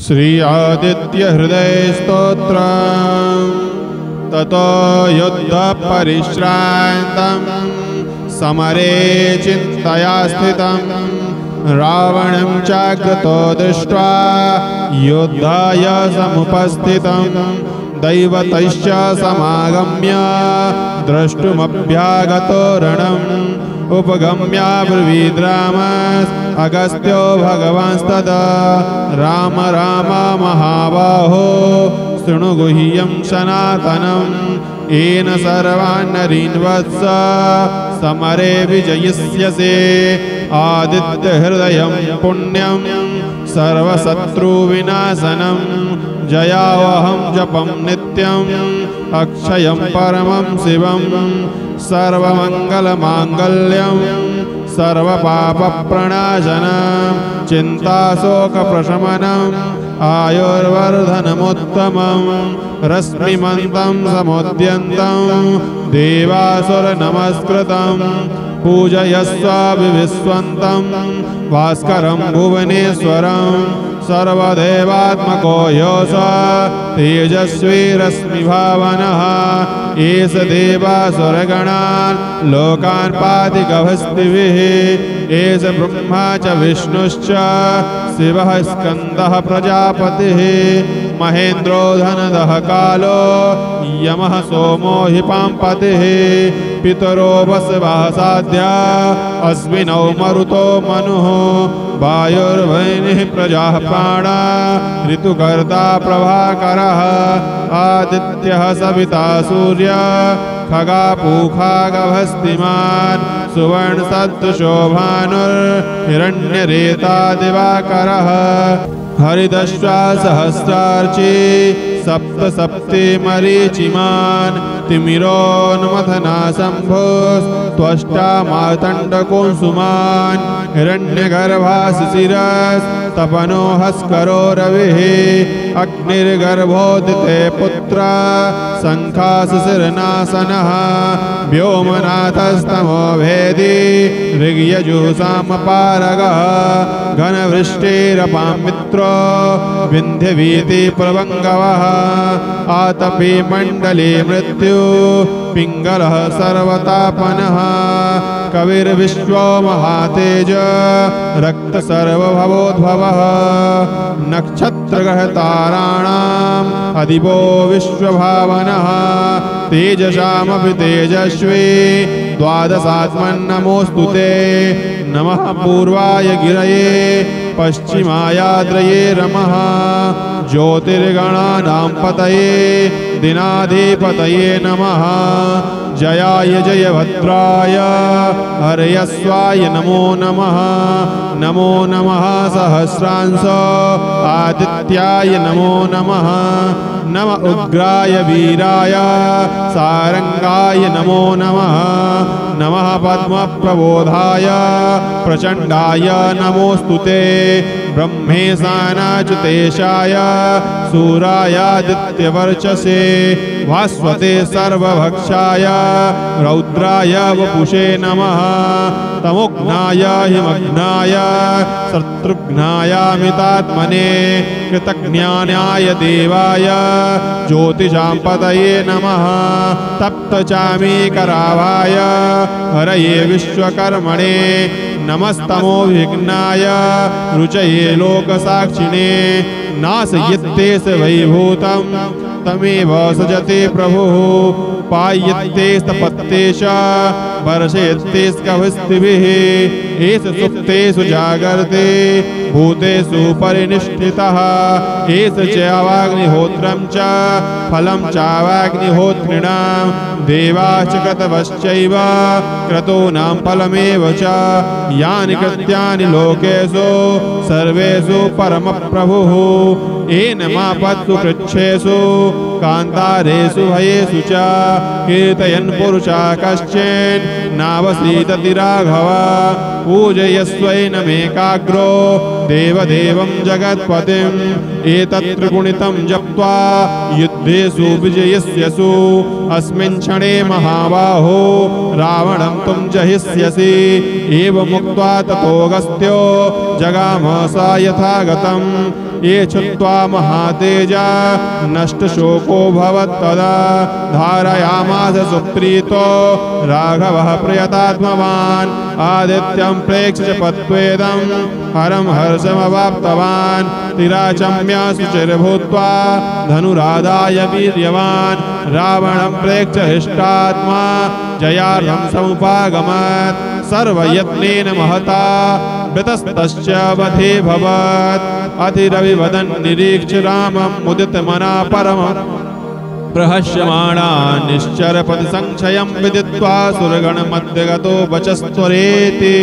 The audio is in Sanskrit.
श्री आदित्य हृदय स्तोत्र ततो युद्ध परिश्रांतं समरे चिंतया स्थितं रावणं चाग्रतो दृष्ट्वा युद्धाय समुपस्थितं दैवतैश्च समागम्य द्रष्टुमभ्यागतो रणम् उपगम्य ब्रवीद्रामस् अगस्त्यो भगवांस्तदा राम राम महाबाहो शृणु गुह्यं सनातनम् येन सर्वान् नरीन् वत्स समरे विजयिष्यसे आदित्यहृदयं पुण्यं सर्वशत्रुविनाशनं जयावहं जपं नित्यम् अक्षयं परमं शिवं सर्वमङ्गलमाङ्गल्यं सर्वपापप्रणाशनं चिन्ताशोकप्रशमनम् आयुर्वर्धनमुत्तमं रश्मिमन्तं समुद्यन्तं देवासुरनमस्कृतं पूजयस्व विविस्वन्तं भास्करं भुवनेश्वरं सर्वदेवात्मको योऽस तेजस्वी रश्मिभावनः एष देवासुरगणान् लोकान् पाति गभस्तिभिः एष ब्रह्मा च विष्णुश्च शिवः स्कन्दः प्रजापतिः महेन्द्रो धनदः कालो यमः सोमो हि पाम्पतिः पितरो वसवः साध्या अस्मिनौ मरुतो मनुः वायुर्वह्निः प्रजाः प्राणा ऋतुकर्ता प्रभाकरः आदित्यः सविता सूर्य खगा पूखा गभस्तिमान् सुवर्णसदृशो भानुर्हिरण्यरेता दिवाकरः हरिदश्वा सहस्रार्ची सप्त सप्ति मरीचिमान् तिमिरोन्मथना शम्भुस्त्वष्टा मार्तण्डकुंसुमान् हिरण्यगर्भा शिशिरस्तपनो हस्करो रविः अग्निर्गर्भोदिते पुत्र शङ्खाशिशिरनाशनः व्योमनाथस्तमो भेदी ऋग्यजुषामपारगः घनवृष्टिरपां मित्रो विन्ध्यवीति प्रभङ्गवः आतपी मण्डले मृत्यु पिङ्गलः सर्वतापनः कविर्विश्वो महातेज रक्तसर्वभवोद्भवः नक्षत्रग्रहताराणाम् अधिपो विश्वभावनः तेजसामपि तेजस्वी द्वादशात्मन्नमोऽस्तु ते नमः पूर्वाय गिरये पश्चिमायाद्रये रमः ज्योतिर्गणानां पतये दिनाधिपतये नमः जयाय जयभद्राय हरयस्वाय नमो नमः नमो नमः सहस्रांश आदित्याय नमो नमः नम उग्राय वीराय सारंगाय नमो नमः नमः पद्मप्रबोधाय प्रचण्डाय नमोस्तुते ब्रह्मेशानाच्युतेशाय सूरायादित्यवर्चसे भास्वते सर्वभक्षाय रौद्राय वपुषे नमः तमोघ्नाय हिमघ्नाय शत्रुघ्नायामितात्मने कृतज्ञानाय देवाय ज्योतिषां पतये नमः तप्तचामीकराभाय हरये विश्वकर्मणे नमस्तमो विघ्नाय रुचये लोकसाक्षिणे नाशयित्तेष वैभूतं तमेव सजते प्रभुः पाययित्तेस्तपत्तेष वर्षयित्तेस्कभस्तिभिः एष सुप्तेषु जागर्ते भूतेषु परिनिष्ठितः एष चावाग्निहोत्रं च फलं चावाग्निहोत्रिणां देवाश्च क्रतवश्चैव क्रतूनां फलमेव च यानि कृत्यानि लोकेषु सर्वेषु परमप्रभुः येन मापत्सु कृच्छेषु कान्तारेषु भयेषु च कीर्तयन् पुरुषा कश्चिन् नावसीदति राघव पूजयस्वैनमेकाग्रो देवदेवं जगत्पतिम् एतत्त्रिगुणितं जप्त्वा युद्धेषु विजयिष्यसु अस्मिन् क्षणे महाबाहो रावणं त्वं जहिष्यसि एवमुक्त्वा ततोऽगस्त्यो जगाम स यथागतं ये छुत्वा महातेजा नष्टशोको भवत्तदा धारयामास सुप्रीतो राघवः प्रयतात्मवान् आदित्यं प्रेक्ष्य च पत्वेदं हरं हर्षमवाप्तवान् तिराचम्य शुचिर्भूत्वा धनुरादाय वीर्यवान् रावणं प्रेक्ष्य हृष्टात्मा जयार्थं समुपागमत् सर्वयत्नेन महता वृतस्तस्य वधे भवत् अतिरविवदन् निरीक्ष्य रामं मुदितमना परमं प्रहस्यमाणा निश्चरपति संक्षयं विदित्वा सुरगणमध्यगतो वचस्त्वरेति